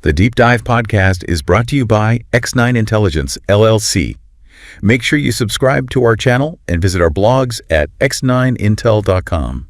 The Deep Dive podcast is brought to you by X9 Intelligence, LLC. Make sure you subscribe to our channel and visit our blogs at x9intel.com.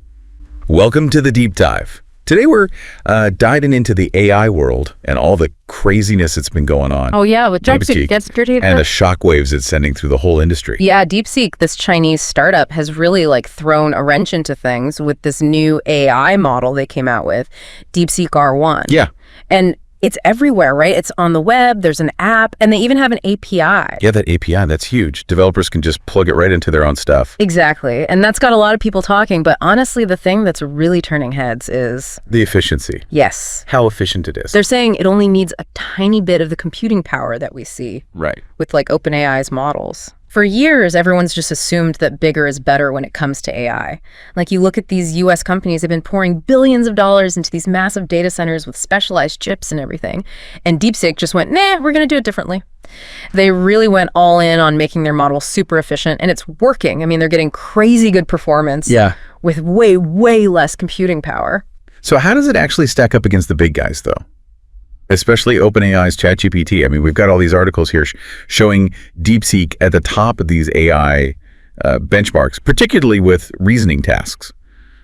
Welcome to the Deep Dive. Today we're diving into the AI world and all the craziness that's been going on. Oh yeah, with DeepSeek and the shockwaves it's sending through the whole industry. Yeah, DeepSeek, this Chinese startup, has really thrown a wrench into things with this new AI model they came out with, DeepSeek R1. Yeah. And it's everywhere, right? It's on the web, there's an app, and they even have an API. Yeah, that API, that's huge. Developers can just plug it right into their own stuff. Exactly. And that's got a lot of people talking, but honestly, the thing that's really turning heads is the efficiency. Yes. How efficient it is. They're saying it only needs a tiny bit of the computing power that we see. Right. With OpenAI's models. For years, everyone's just assumed that bigger is better when it comes to AI. You look at these US companies, they've been pouring billions of dollars into these massive data centers with specialized chips and everything. And DeepSeek just went, nah, we're going to do it differently. They really went all in on making their model super efficient, and it's working. I mean, they're getting crazy good performance with way, way less computing power. So how does it actually stack up against the big guys, though? Especially OpenAI's ChatGPT. I mean, we've got all these articles here showing DeepSeek at the top of these AI benchmarks, particularly with reasoning tasks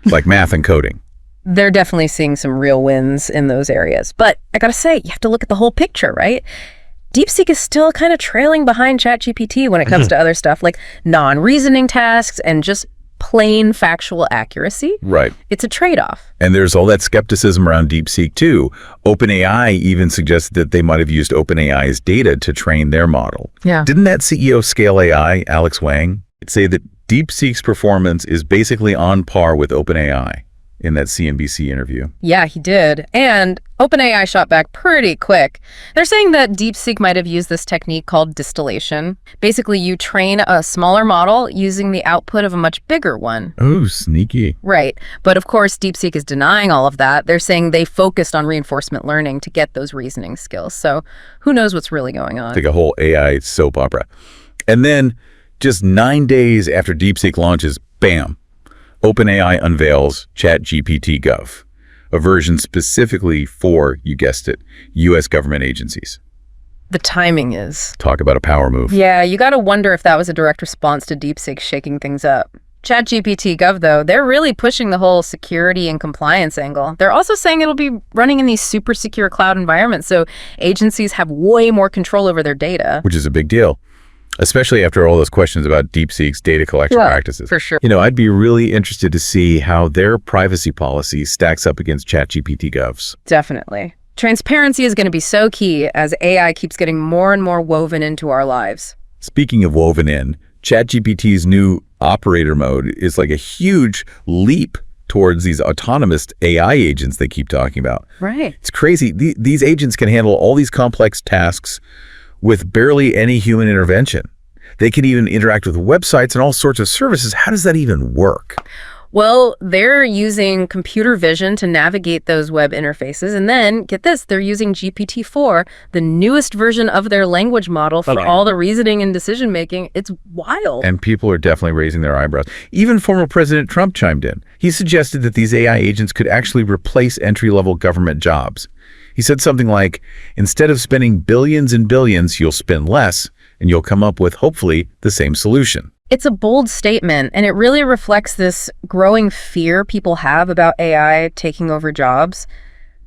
like math and coding. They're definitely seeing some real wins in those areas. But I gotta say, you have to look at the whole picture, right? DeepSeek is still kind of trailing behind ChatGPT when it comes to other stuff like non-reasoning tasks and just plain factual accuracy. Right. It's a trade-off. And there's all that skepticism around DeepSeek too. OpenAI even suggested that they might have used OpenAI's data to train their model. Yeah. Didn't that CEO of Scale AI, Alex Wang, say that DeepSeek's performance is basically on par with OpenAI in that CNBC interview? Yeah, he did. And OpenAI shot back pretty quick. They're saying that DeepSeek might have used this technique called distillation. Basically, you train a smaller model using the output of a much bigger one. Oh, sneaky. Right. But of course, DeepSeek is denying all of that. They're saying they focused on reinforcement learning to get those reasoning skills. So who knows what's really going on? It's like a whole AI soap opera. And then just 9 days after DeepSeek launches, bam, OpenAI unveils ChatGPT Gov, a version specifically for, you guessed it, U.S. government agencies. The timing is. Talk about a power move. Yeah, you got to wonder if that was a direct response to DeepSeek shaking things up. ChatGPT Gov, though, they're really pushing the whole security and compliance angle. They're also saying it'll be running in these super secure cloud environments, so agencies have way more control over their data. Which is a big deal. Especially after all those questions about DeepSeek's data collection practices. For sure. You know, I'd be really interested to see how their privacy policy stacks up against ChatGPT Gov's. Definitely. Transparency is going to be so key as AI keeps getting more and more woven into our lives. Speaking of woven in, ChatGPT's new operator mode is like a huge leap towards these autonomous AI agents they keep talking about. Right. It's crazy. These agents can handle all these complex tasks with barely any human intervention. They can even interact with websites and all sorts of services. How does that even work? Well, they're using computer vision to navigate those web interfaces. And then, get this, they're using GPT-4, the newest version of their language model for all the reasoning and decision-making. It's wild. And people are definitely raising their eyebrows. Even former President Trump chimed in. He suggested that these AI agents could actually replace entry-level government jobs. He said something like, instead of spending billions and billions, you'll spend less, and you'll come up with, hopefully, the same solution. It's a bold statement, and it really reflects this growing fear people have about AI taking over jobs.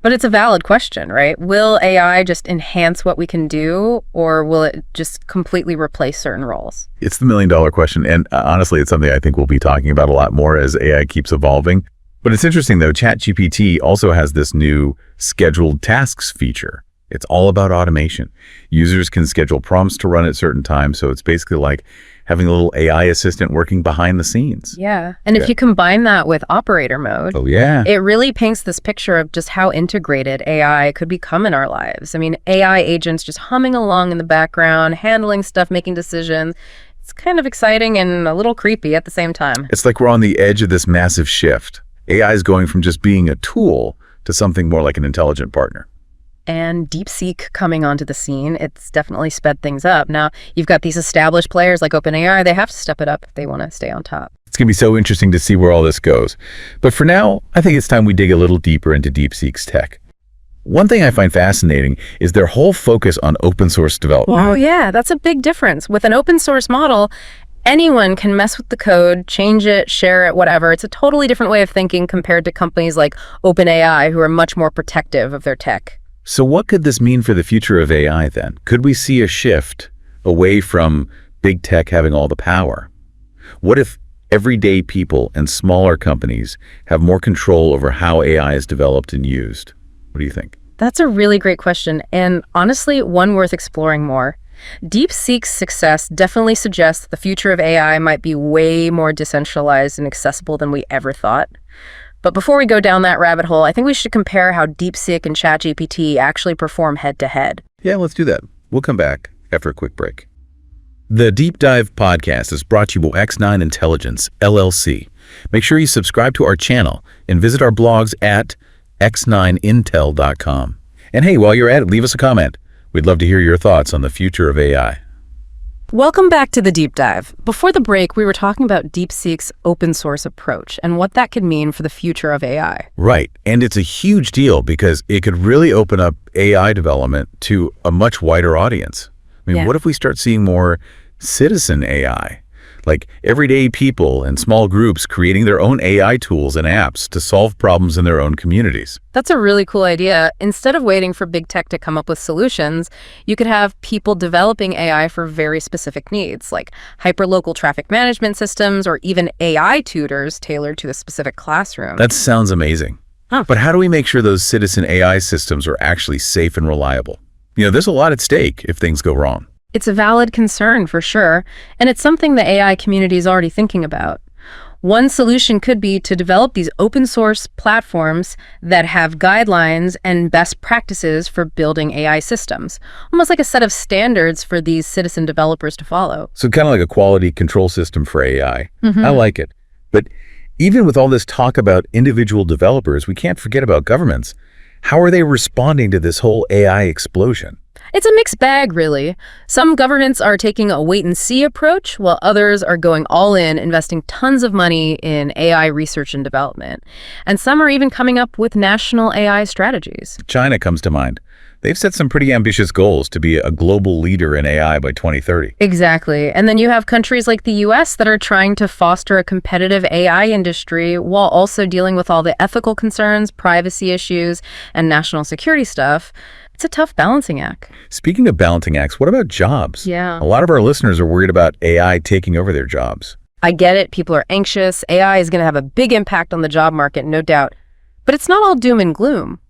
But it's a valid question, right? Will AI just enhance what we can do, or will it just completely replace certain roles? It's the million-dollar question, and honestly, it's something I think we'll be talking about a lot more as AI keeps evolving. But it's interesting, though, ChatGPT also has this new scheduled tasks feature. It's all about automation. Users can schedule prompts to run at certain times, so it's basically like having a little AI assistant working behind the scenes. Yeah. And if you combine that with operator mode, it really paints this picture of just how integrated AI could become in our lives. I mean, AI agents just humming along in the background, handling stuff, making decisions. It's kind of exciting and a little creepy at the same time. It's like we're on the edge of this massive shift. AI is going from just being a tool to something more like an intelligent partner. And DeepSeek coming onto the scene, it's definitely sped things up. Now, you've got these established players like OpenAI. They have to step it up if they want to stay on top. It's going to be so interesting to see where all this goes. But for now, I think it's time we dig a little deeper into DeepSeek's tech. One thing I find fascinating is their whole focus on open source development. Oh yeah, that's a big difference. With an open source model, anyone can mess with the code, change it, share it, whatever. It's a totally different way of thinking compared to companies like OpenAI, who are much more protective of their tech. So what could this mean for the future of AI then? Could we see a shift away from big tech having all the power? What if everyday people and smaller companies have more control over how AI is developed and used? What do you think? That's a really great question, and honestly, one worth exploring more. DeepSeek's success definitely suggests the future of AI might be way more decentralized and accessible than we ever thought. But before we go down that rabbit hole, I think we should compare how DeepSeek and ChatGPT actually perform head-to-head. Yeah, let's do that. We'll come back after a quick break. The Deep Dive podcast is brought to you by X9 Intelligence, LLC. Make sure you subscribe to our channel and visit our blogs at x9intel.com. And hey, while you're at it, leave us a comment. We'd love to hear your thoughts on the future of AI. Welcome back to the Deep Dive. Before the break, we were talking about DeepSeek's open source approach and what that could mean for the future of AI. Right, and it's a huge deal because it could really open up AI development to a much wider audience. I mean, what if we start seeing more citizen AI? Like everyday people and small groups creating their own AI tools and apps to solve problems in their own communities. That's a really cool idea. Instead of waiting for big tech to come up with solutions, you could have people developing AI for very specific needs, like hyperlocal traffic management systems or even AI tutors tailored to a specific classroom. That sounds amazing. But how do we make sure those citizen AI systems are actually safe and reliable? You know, there's a lot at stake if things go wrong. It's a valid concern for sure, and it's something the AI community is already thinking about. One solution could be to develop these open source platforms that have guidelines and best practices for building AI systems, almost like a set of standards for these citizen developers to follow. So kind of like a quality control system for AI. I like it. But even with all this talk about individual developers, we can't forget about governments. How are they responding to this whole AI explosion? It's a mixed bag, really. Some governments are taking a wait-and-see approach, while others are going all in, investing tons of money in AI research and development. And some are even coming up with national AI strategies. China comes to mind. They've set some pretty ambitious goals to be a global leader in AI by 2030. Exactly. And then you have countries like the US that are trying to foster a competitive AI industry while also dealing with all the ethical concerns, privacy issues, and national security stuff. It's a tough balancing act. Speaking of balancing acts, what about jobs? Yeah. A lot of our listeners are worried about AI taking over their jobs. I get it. People are anxious. AI is going to have a big impact on the job market, no doubt. But it's not all doom and gloom.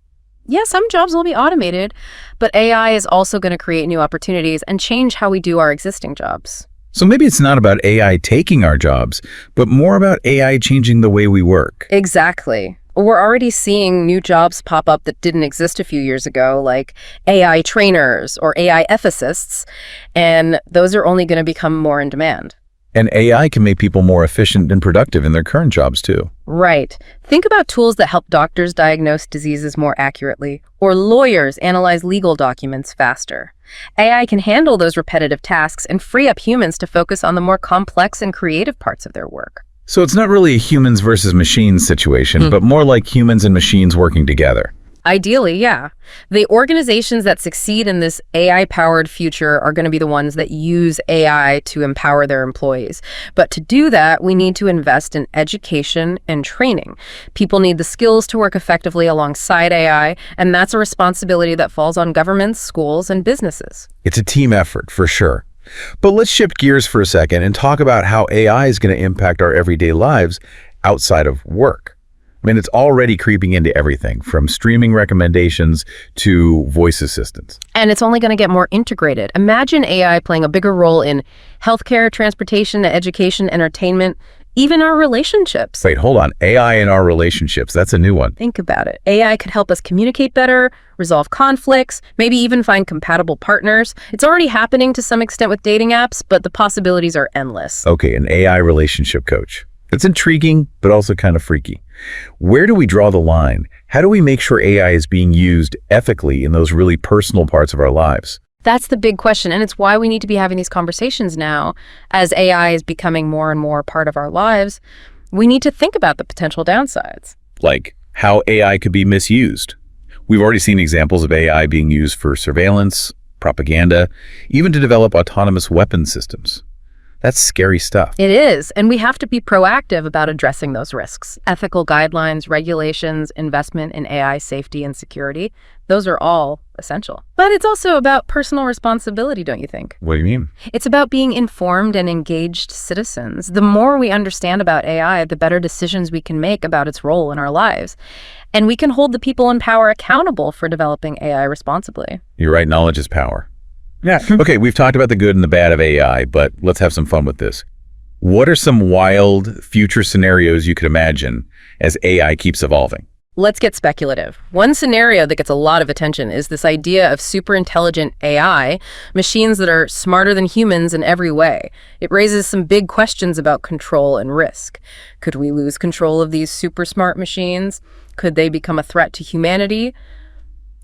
Yeah, some jobs will be automated, but AI is also going to create new opportunities and change how we do our existing jobs. So maybe it's not about AI taking our jobs, but more about AI changing the way we work. Exactly. We're already seeing new jobs pop up that didn't exist a few years ago, like AI trainers or AI ethicists, and those are only going to become more in demand. And AI can make people more efficient and productive in their current jobs too. Right. Think about tools that help doctors diagnose diseases more accurately, or lawyers analyze legal documents faster. AI can handle those repetitive tasks and free up humans to focus on the more complex and creative parts of their work. So it's not really a humans versus machines situation, but more like humans and machines working together. Ideally, yeah. The organizations that succeed in this AI-powered future are going to be the ones that use AI to empower their employees. But to do that, we need to invest in education and training. People need the skills to work effectively alongside AI, and that's a responsibility that falls on governments, schools, and businesses. It's a team effort, for sure. But let's shift gears for a second and talk about how AI is going to impact our everyday lives outside of work. I mean, it's already creeping into everything from streaming recommendations to voice assistants. And it's only going to get more integrated. Imagine AI playing a bigger role in healthcare, transportation, education, entertainment, even our relationships. Wait, hold on. AI in our relationships. That's a new one. Think about it. AI could help us communicate better, resolve conflicts, maybe even find compatible partners. It's already happening to some extent with dating apps, but the possibilities are endless. Okay, an AI relationship coach. It's intriguing, but also kind of freaky. Where do we draw the line? How do we make sure AI is being used ethically in those really personal parts of our lives? That's the big question, and it's why we need to be having these conversations now. As AI is becoming more and more part of our lives, we need to think about the potential downsides. Like how AI could be misused. We've already seen examples of AI being used for surveillance, propaganda, even to develop autonomous weapon systems. That's scary stuff. It is, and we have to be proactive about addressing those risks. Ethical guidelines, regulations, investment in AI safety and security, those are all essential. But it's also about personal responsibility, don't you think? What do you mean? It's about being informed and engaged citizens. The more we understand about AI, the better decisions we can make about its role in our lives. And we can hold the people in power accountable for developing AI responsibly. You're right, knowledge is power. Yeah. Okay, we've talked about the good and the bad of AI, but let's have some fun with this. What are some wild future scenarios you could imagine as AI keeps evolving? Let's get speculative. One scenario that gets a lot of attention is this idea of super intelligent AI, machines that are smarter than humans in every way. It raises some big questions about control and risk. Could we lose control of these super smart machines? Could they become a threat to humanity?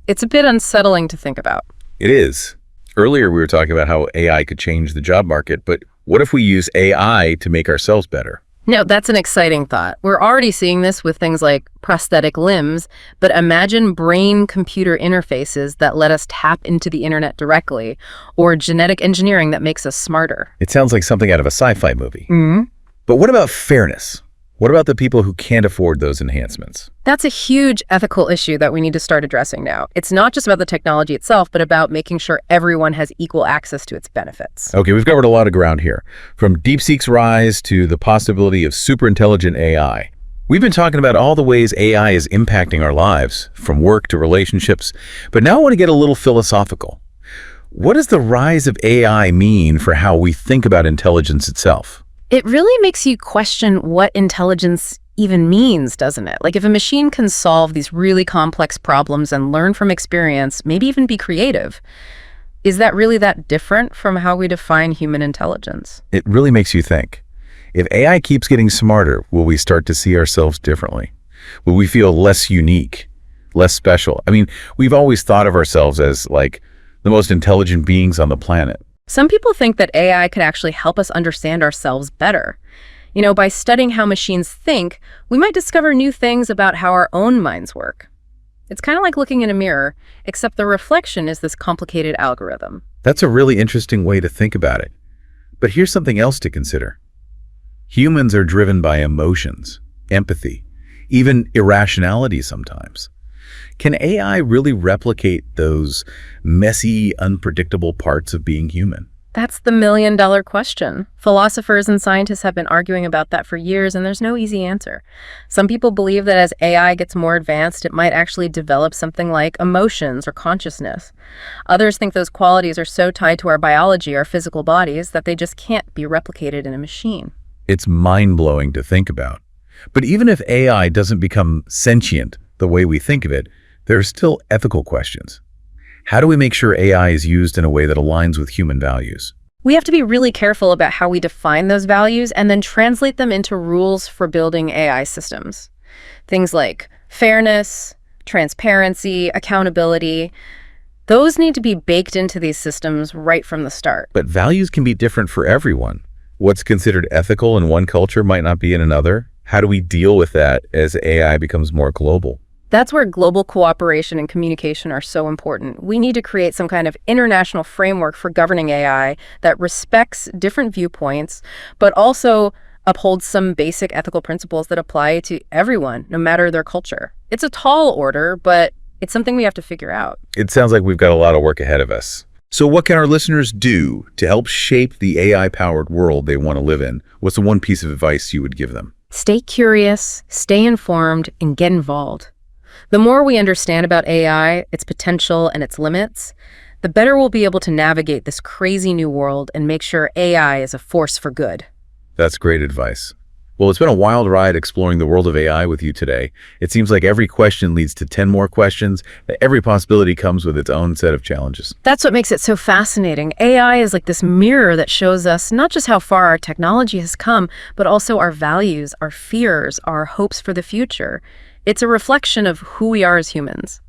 It's a bit unsettling to think about. It is. Earlier, we were talking about how AI could change the job market, but what if we use AI to make ourselves better? No, that's an exciting thought. We're already seeing this with things like prosthetic limbs, but imagine brain-computer interfaces that let us tap into the internet directly, or genetic engineering that makes us smarter. It sounds like something out of a sci-fi movie. But what about fairness? What about the people who can't afford those enhancements? That's a huge ethical issue that we need to start addressing now. It's not just about the technology itself, but about making sure everyone has equal access to its benefits. Okay, we've covered a lot of ground here, from DeepSeek's rise to the possibility of super intelligent AI. We've been talking about all the ways AI is impacting our lives, from work to relationships, but now I want to get a little philosophical. What does the rise of AI mean for how we think about intelligence itself? It really makes you question what intelligence even means, doesn't it? Like, if a machine can solve these really complex problems and learn from experience, maybe even be creative, is that really that different from how we define human intelligence? It really makes you think. If AI keeps getting smarter, will we start to see ourselves differently? Will we feel less unique, less special? I mean, we've always thought of ourselves as like the most intelligent beings on the planet. Some people think that AI could actually help us understand ourselves better. You know, by studying how machines think, we might discover new things about how our own minds work. It's kind of like looking in a mirror, except the reflection is this complicated algorithm. That's a really interesting way to think about it. But here's something else to consider. Humans are driven by emotions, empathy, even irrationality sometimes. Can AI really replicate those messy, unpredictable parts of being human? That's the million-dollar question. Philosophers and scientists have been arguing about that for years, and there's no easy answer. Some people believe that as AI gets more advanced, it might actually develop something like emotions or consciousness. Others think those qualities are so tied to our biology, our physical bodies, that they just can't be replicated in a machine. It's mind-blowing to think about. But even if AI doesn't become sentient the way we think of it, there are still ethical questions. How do we make sure AI is used in a way that aligns with human values? We have to be really careful about how we define those values and then translate them into rules for building AI systems. Things like fairness, transparency, accountability, those need to be baked into these systems right from the start. But values can be different for everyone. What's considered ethical in one culture might not be in another. How do we deal with that as AI becomes more global? That's where global cooperation and communication are so important. We need to create some kind of international framework for governing AI that respects different viewpoints, but also upholds some basic ethical principles that apply to everyone, no matter their culture. It's a tall order, but it's something we have to figure out. It sounds like we've got a lot of work ahead of us. So what can our listeners do to help shape the AI-powered world they want to live in? What's the one piece of advice you would give them? Stay curious, stay informed, and get involved. The more we understand about AI, its potential, and its limits, the better we'll be able to navigate this crazy new world and make sure AI is a force for good. That's great advice. Well, it's been a wild ride exploring the world of AI with you today. It seems like every question leads to 10 more questions, that every possibility comes with its own set of challenges. That's what makes it so fascinating. AI is like this mirror that shows us not just how far our technology has come, but also our values, our fears, our hopes for the future. It's a reflection of who we are as humans.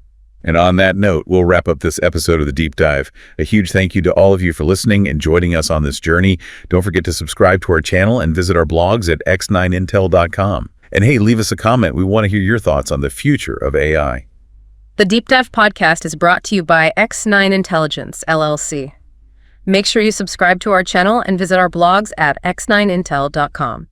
And on that note, we'll wrap up this episode of The Deep Dive. A huge thank you to all of you for listening and joining us on this journey. Don't forget to subscribe to our channel and visit our blogs at x9intel.com. And hey, leave us a comment. We want to hear your thoughts on the future of AI. The Deep Dive podcast is brought to you by X9 Intelligence, LLC. Make sure you subscribe to our channel and visit our blogs at x9intel.com.